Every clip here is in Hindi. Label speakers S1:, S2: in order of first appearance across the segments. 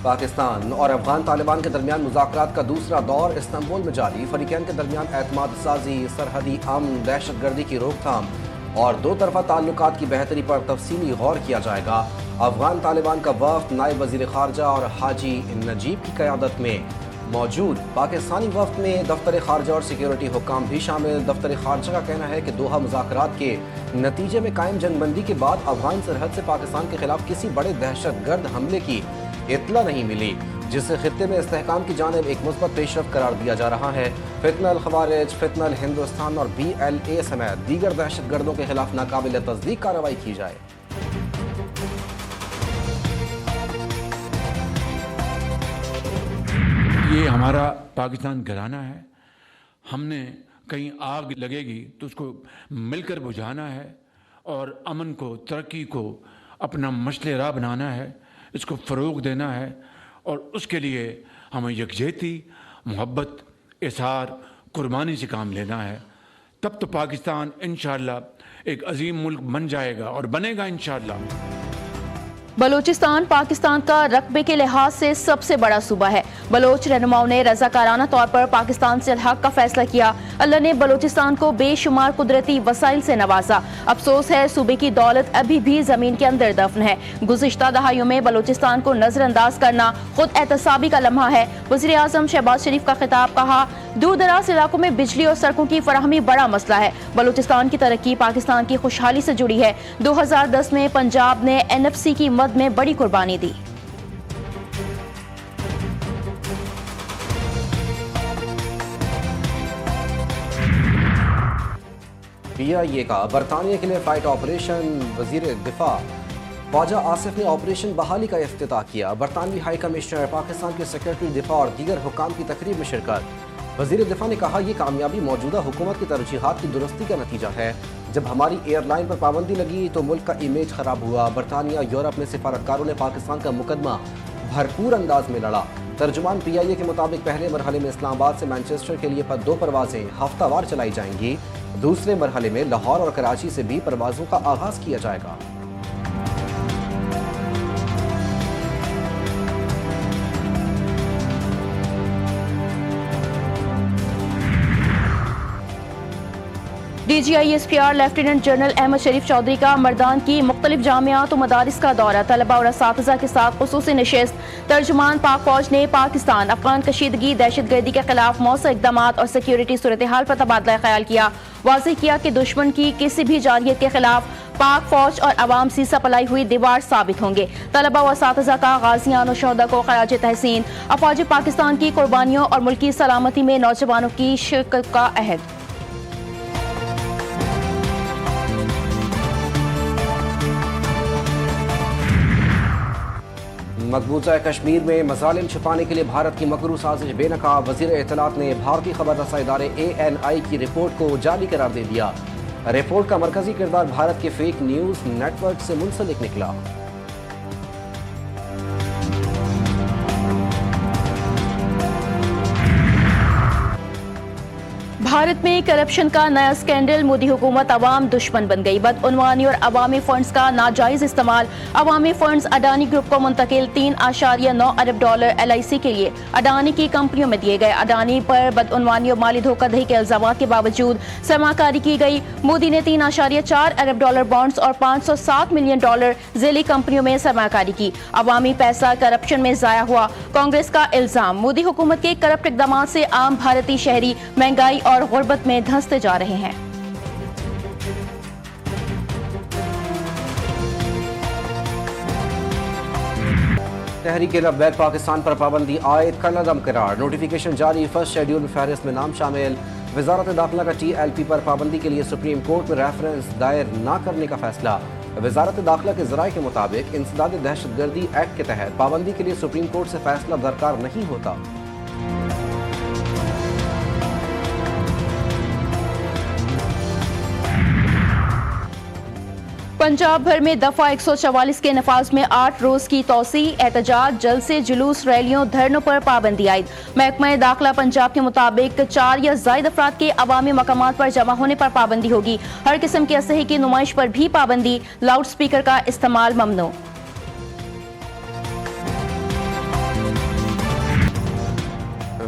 S1: पाकिस्तान और अफगान तालिबान के दरमियान मुज़ाकरात का दूसरा दौर इस्तांबुल में जारी। फरीकैन के दरमियान एतमाद साजी, सरहदी अमन, दहशतगर्दी की रोकथाम और दो तरफा ताल्लुकात की बेहतरी पर तफसीली गौर किया जाएगा। अफगान तालिबान का वफ्द नायब वज़ीर ख़ारजा और हाजी नजीब की क़यादत में मौजूद। पाकिस्तानी वफ्द में दफ्तर ख़ारजा और सिक्योरिटी हुक्काम भी शामिल। दफ्तर ख़ारजा का कहना है कि दोहा मुज़ाकरात के नतीजे में कायम जंगबंदी के बाद अफगान सरहद से पाकिस्तान के खिलाफ किसी बड़े दहशतगर्द हमले की इत्तला नहीं मिली, जिससे खित्ते में इस्तेहकाम की जानिब एक मुस्बत पेशरफ्त करार दिया जा रहा है। फितनल खवारिज, फितनल हिंदुस्तान और BLA समेत दीगर दहशतगर्दों के खिलाफ नाकाबिल तस्दीक कार्रवाई की जाए।
S2: ये हमारा पाकिस्तान घराना है। हमने कहीं आग लगेगी तो उसको मिलकर बुझाना है और अमन को, तरक्की को अपना मसले राह बनाना है, इसको फ़रोग़ देना है और उसके लिए हमें यकजहती, मोहब्बत, इसार, कुर्बानी से काम लेना है। तब तो पाकिस्तान इंशाअल्लाह एक अजीम मुल्क बन जाएगा और बनेगा इंशाअल्लाह।
S3: बलूचिस्तान पाकिस्तान का रकबे के लिहाज से सबसे बड़ा सूबा है। बलोच रहनुमाओं ने रज़ाकाराना तौर पर पाकिस्तान से अलहक़ का फैसला किया। अल्लाह ने बलूचिस्तान को बेशुमार कुदरती वसाइल से नवाजा। अफसोस है सूबे की दौलत अभी भी जमीन के अंदर दफन है। गुज़िश्ता दहाइयों में बलूचिस्तान को नजरअंदाज करना खुद एहतसाबी का लम्हा है। वज़ीर आज़म शहबाज शरीफ का खिताब, कहा दूर दराज इलाकों में बिजली और सड़कों की फराहमी बड़ा मसला है। बलूचिस्तान की तरक्की पाकिस्तान की खुशहाली से जुड़ी है। 2010 में पंजाब ने NFC की मद में बड़ी कुर्बानी दी।
S1: PIA का बरतानिया के लिए फ्लाइट ऑपरेशन। वजीर दिफा ख्वाजा आसिफ ने ऑपरेशन बहाली का इफ्तिताह किया। बरतानवी हाई कमिश्नर, पाकिस्तान के सेक्रेटरी दिफा और दीगर हुक्काम की तकरीब में शिरकत। वजीर दिफा ने कहा, यह कामयाबी मौजूदा हुकूमत की तरजीहात की दुरुस्ती का नतीजा है। जब हमारी एयरलाइन पर पाबंदी लगी तो मुल्क का इमेज खराब हुआ। बरतानिया, यूरोप में सिफारतकारों ने पाकिस्तान का मुकदमा भरपूर अंदाज में लड़ा। तर्जुमान PIA के मुताबिक पहले मरहले में इस्लामाबाद से मैनचेस्टर के लिए 2 परवाजें हफ्तावार चलाई जाएंगी। दूसरे मरहले में लाहौर और कराची से भी परवाजों का आगाज किया जाएगा।
S3: DGI SPR lieutenant general Ahmed Sharif Chaudhry का मर्दान की मुख्तलिफ जामियात और मदारिस का दौरा। तलबा और असातिज़ा के साथ खुसूसी नशिस्त। तर्जुमान, पाक फौज ने पाकिस्तान अफगान कशीदगी, दहशतगर्दी के खिलाफ मौसर इक़दाम और सिक्योरिटी सूरत हाल पर तबादला ख्याल किया। वाज़ेह किया कि दुश्मन की किसी भी जारहियत के खिलाफ पाक फौज और अवाम सीसा पलाई हुई दीवार साबित होंगे। तलबा व असातिज़ा का गाज़ियान और शहदा को खराज तहसीन। अफवाज पाकिस्तान की कुर्बानियों और मुल्की सलामती में नौजवानों की शिरकत का अहद।
S1: मकबूजा कश्मीर में मजालिम छिपाने के लिए भारत की मकरू साजिश बेनकाब। वज़ीर इत्तलात ने भारतीय खबर रसा इदारे ANI की रिपोर्ट को जाली करार दे दिया। रिपोर्ट का मरकजी किरदार भारत के फेक न्यूज नेटवर्क से मुंसलिक निकला।
S3: भारत में करप्शन का नया स्कैंडल। मोदी हुकूमत अवाम दुश्मन बन गई। बदउनवानी और अवामी फंड्स का नाजायज इस्तेमाल। अवामी फंड्स अडानी ग्रुप को मुंतकिल। $3.9 अरब LIC के लिए अडानी की कंपनियों में दिए गए। अडानी पर बदउनवानी और माली धोखाधड़ी के इल्जामात के बावजूद सरमाकारी की गई। मोदी ने $3.4 अरब बॉन्ड्स और $507 मिलियन ज़ेली कंपनियों में सरमाकारी की। अवामी पैसा करप्शन में जाया हुआ, कांग्रेस का इल्जाम। मोदी हुकूमत के करप्ट इक़दामात से आम भारतीय शहरी महंगाई और गुर्बत में धंसते जा रहे हैं।
S1: तहरीक लब्बैक पाकिस्तान पर पाबंदी आयद का लदम करार। नोटिफिकेशन जारी। फर्स्ट शेड्यूल में फहरिस्त में नाम शामिल। वजारत दाखिला का TLP पर पाबंदी के लिए सुप्रीम कोर्ट में रेफरेंस दायर न करने का फैसला। वजारत दाखिला के ज़राए के मुताबिक इंसदाद दहशतगर्दी एक्ट के तहत पाबंदी के लिए सुप्रीम कोर्ट से फैसला दरकार नहीं होता।
S3: पंजाब भर में दफा 144 के नफाज में 8 रोज की तोसी। एहतजाज, जलसे, जुलूस, रैलियों, धरनों पर पाबंदी आयद। महकमा दाखिला पंजाब के मुताबिक 4 या ज़ायद अफराद के अवामी मकामात पर जमा होने पर पाबंदी होगी। हर किस्म की असहई की नुमाइश पर भी पाबंदी। लाउड स्पीकर का इस्तेमाल ममनू।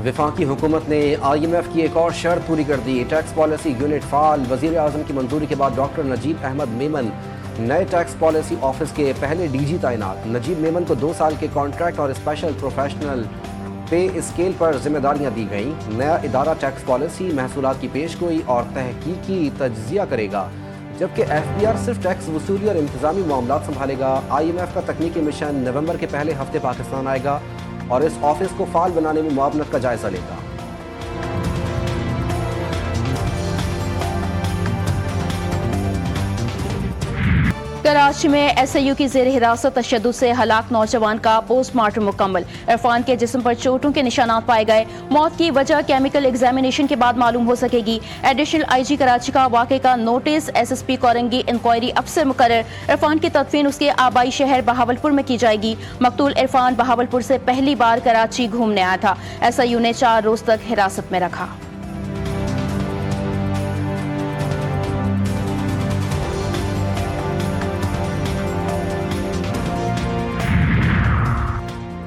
S1: वफाकी हुकूमत ने IMF की एक और शर्त पूरी कर दी। टैक्स पॉलिसी यूनिट फाल। वज़ीर आज़म की मंजूरी के बाद डॉक्टर नजीब अहमद मेमन नए टैक्स पॉलिसी ऑफिस के पहले DG तैनात। नजीब मेमन को 2 साल के कॉन्ट्रैक्ट और स्पेशल प्रोफेशनल पे स्केल पर जिम्मेदारियां दी गईं। नया इदारा टैक्स पॉलिसी, महसूलात की पेशगोई और तहकीकी तज्जिया करेगा, जबकि FBR सिर्फ टैक्स वसूली और इंतजामी मामला संभालेगा। IMF का तकनीकी मिशन नवंबर के पहले हफ्ते पाकिस्तान आएगा और इस ऑफिस को फाल बनाने में मुआवनत का जायजा लेगा।
S3: कराची में SAU की जेर हिरासत तशद्दुद से हलाक नौजवान का पोस्टमार्टम मुकम्मल। इरफान के जिस्म पर चोटों के निशानात पाए गए। मौत की वजह केमिकल एग्जामिनेशन के बाद मालूम हो सकेगी। एडिशनल IG कराची का वाक़े का नोटिस SSP कोरंगी इंक्वायरी अब से मुकर्रर। इरफान की तदफीन उसके आबाई शहर बहावलपुर में की जाएगी। मकतूल इरफान बहावलपुर से पहली बार कराची घूमने आया था। SAU ने 4 रोज तक हिरासत में रखा।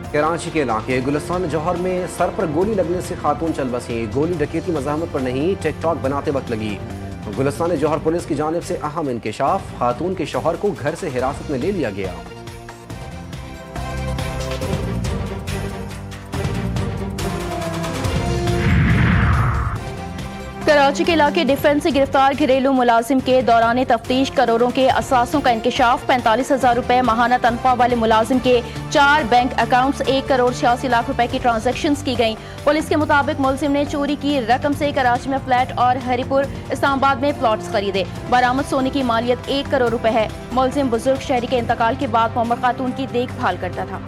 S1: कराची के इलाके गुलिस्तान जौहर में सर पर गोली लगने से खातून चल बसी। गोली डकैती मज़ाहमत पर नहीं, टिकटॉक बनाते वक्त लगी। गुलिस्तान जौहर पुलिस की जानिब से अहम इंकिशाफ। खातून के शौहर को घर से हिरासत में ले लिया गया।
S3: कराची के इलाके डिफेंस से गिरफ्तार घरेलू मुलाजिम के दौरान तफ्तीश करोड़ों के असासों का इंकशाफ। 45,000 रुपए माहाना तनख्वाह वाले मुलाजिम के 4 बैंक अकाउंट्स 1 करोड़ 86 लाख रुपए की ट्रांजैक्शंस की गईं। पुलिस के मुताबिक मुलजिम ने चोरी की रकम से कराची में फ्लैट और हरीपुर इस्लामाबाद में प्लॉट्स खरीदे। बरामद सोने की मालियत 1 करोड़ रुपए है। मुलजिम बुजुर्ग शहरी के इंतकाल के बाद मोहम्मद खातून की देखभाल करता था।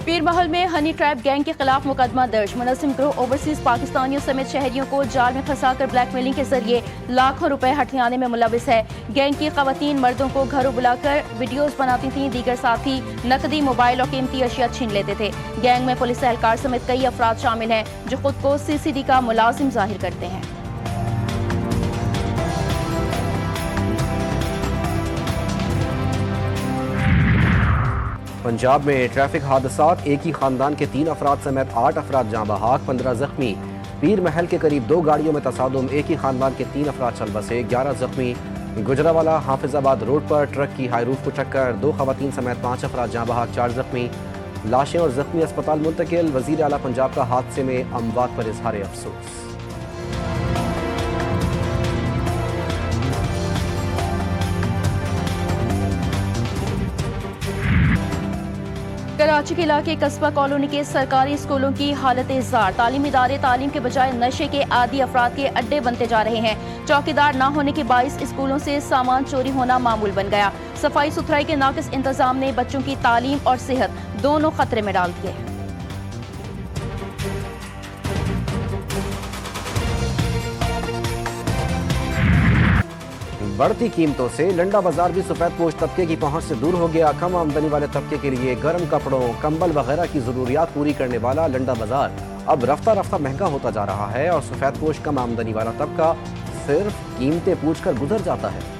S3: पीरमहल में हनी ट्रैप गैंग के खिलाफ मुकदमा दर्ज। मुनज़्ज़िम ग्रोह ओवरसीज पाकिस्तानियों समेत शहरियों को जाल में फंसाकर ब्लैकमेलिंग के जरिए लाखों रुपए हथियाने में मुलविस है। गैंग की खवातीन मर्दों को घरों बुलाकर वीडियोस बनाती थीं। दीगर साथी नकदी, मोबाइल और कीमती अशिया छीन लेते थे। गैंग में पुलिस एहलकार समेत कई अफराद शामिल हैं जो खुद को CCD का मुलाजिम जाहिर करते हैं।
S1: पंजाब में ट्रैफिक हादसात, एक ही खानदान के 3 अफराद समेत 8 अफराद जाँ बहाक, 15 जख्मी। पीर महल के करीब 2 गाड़ियों में तसादुम, एक ही खानदान के 3 अफराद चल बसे, 11 जख्मी। गुजरावाला हाफिजाबाद रोड पर ट्रक की हाईरूफ को टक्कर, 2 खवातीन समेत 5 अफराद जाँ बहाक, 4 जख्मी। लाशें और जख्मी अस्पताल मुंतकिल। वजीर आला पंजाब का हादसे में अमवात पर इजहार अफसोस।
S3: कराची के इलाके कस्बा कॉलोनी के सरकारी स्कूलों की हालत जार। तालीमी इदारे तालीम के बजाय नशे के आदी अफराद के अड्डे बनते जा रहे हैं। चौकीदार न होने के बाइस स्कूलों से सामान चोरी होना मामूल बन गया। सफाई सुथराई के नाकिस इंतजाम ने बच्चों की तालीम और सेहत दोनों खतरे में डाल दिए।
S1: बढ़ती कीमतों से लंडा बाजार भी सफेद पोश तबके की पहुंच से दूर हो गया। कम आमदनी वाले तबके के लिए गर्म कपड़ों, कंबल वगैरह की जरूरियात पूरी करने वाला लंडा बाजार अब रफ्ता रफ्ता महंगा होता जा रहा है और सफेद पोश कम आमदनी वाला तबका सिर्फ कीमतें पूछकर गुजर जाता है।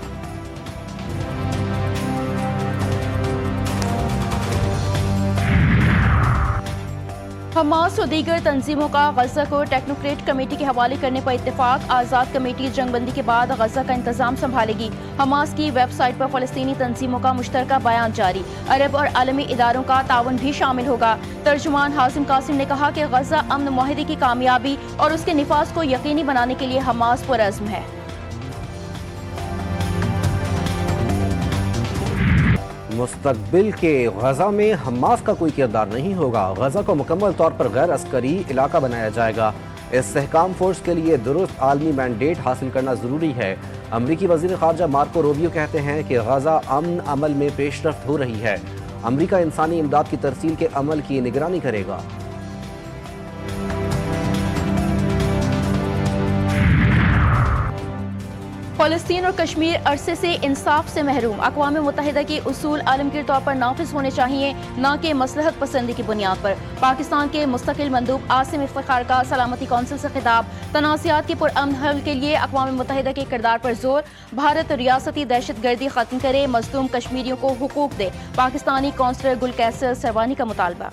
S3: हमास और दीगर तंजीमों का गजा को टेक्नोक्रेट कमेटी के हवाले करने पर इत्तेफाक। आज़ाद कमेटी जंगबंदी के बाद गजा का इंतजाम संभालेगी। हमास की वेबसाइट पर फलस्तीनी तंजीमों का मुश्तरका बयान जारी। अरब और आलमी इदारों का ताउन भी शामिल होगा। तर्जुमान हासिम कासिम ने कहा कि गजा अमन मुआहदे की कामयाबी और उसके निफाज को यकीनी बनाने के लिए हमास पुरअज़्म है।
S1: मुस्तकबिल के गजा में हमास का कोई किरदार नहीं होगा। गजा को मुकम्मल तौर पर गैर अस्करी इलाका बनाया जाएगा। इस्तेहकाम फोर्स के लिए दुरुस्त आलमी मैंडेट हासिल करना जरूरी है। अमरीकी वजीर खारजा मार्को रूबियो कहते हैं कि गजा अमन अमल में पेशरफ्त हो रही है। अमरीका इंसानी इमदाद की तरसील के अमल की निगरानी करेगा।
S3: फ़लस्तीन और कश्मीर अरसे से इंसाफ से महरूम। अक़वाम मुत्तहिदा के उसूल आलमगीर तौर पर नाफिज होने चाहिए, न कि मसलहत पसंदी की बुनियाद पर। पाकिस्तान के मुस्तकिल मंदूब आसिम इफ्तिखार का सलामती कौंसिल से खिताब। तनाज़ात के पुरअमन हल के लिए अक़वाम मुत्तहिदा के किरदार पर जोर। भारत रियासती दहशत गर्दी खत्म करे, मज़लूम कश्मीरियों को हुकूक दे। पाकिस्तानी कौंसलर गुलकैसर सरवानी का मुतालबा।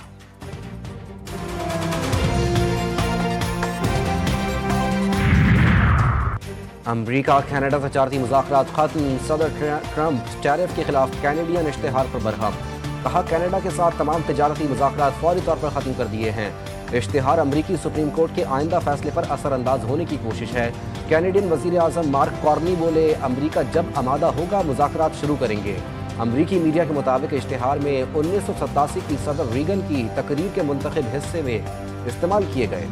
S1: अमरीका कनाडा तजारती मुज़ाकरात खत्म। सदर ट्रंप टैरिफ के खिलाफ कैनेडियन इश्तिहार पर बरहम। कहा कैनेडा के साथ तमाम तजारती मुज़ाकरात फौरी तौर पर ख़त्म कर दिए हैं। इश्तिहार अमरीकी सुप्रीम कोर्ट के आइंदा फैसले पर असरअंदाज होने की कोशिश है। कैनेडियन वज़ीर आज़म मार्क कॉर्नी बोले, अमरीका जब आमादा होगा मुज़ाकरात शुरू करेंगे। अमरीकी मीडिया के मुताबिक इश्तिहार में 1987 की सदर रीगन की तकरीर के मुंतखब हिस्से में इस्तेमाल किए गए।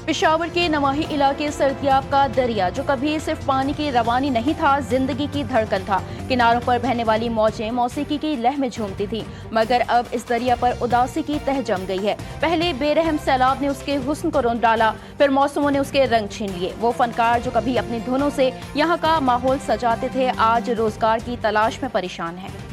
S3: पेशावर के नवाही इलाके सर्दियाब का दरिया, जो कभी सिर्फ पानी की रवानी नहीं था, जिंदगी की धड़कन था। किनारों पर बहने वाली मौजें मौसीकी की लह में झूमती थी, मगर अब इस दरिया पर उदासी की तह जम गई है। पहले बेरहम सैलाब ने उसके हुस्न को रौंद डाला, फिर मौसमों ने उसके रंग छीन लिए। वो फनकार जो कभी अपनी धुनों से यहाँ का माहौल सजाते थे, आज रोजगार की तलाश में परेशान है।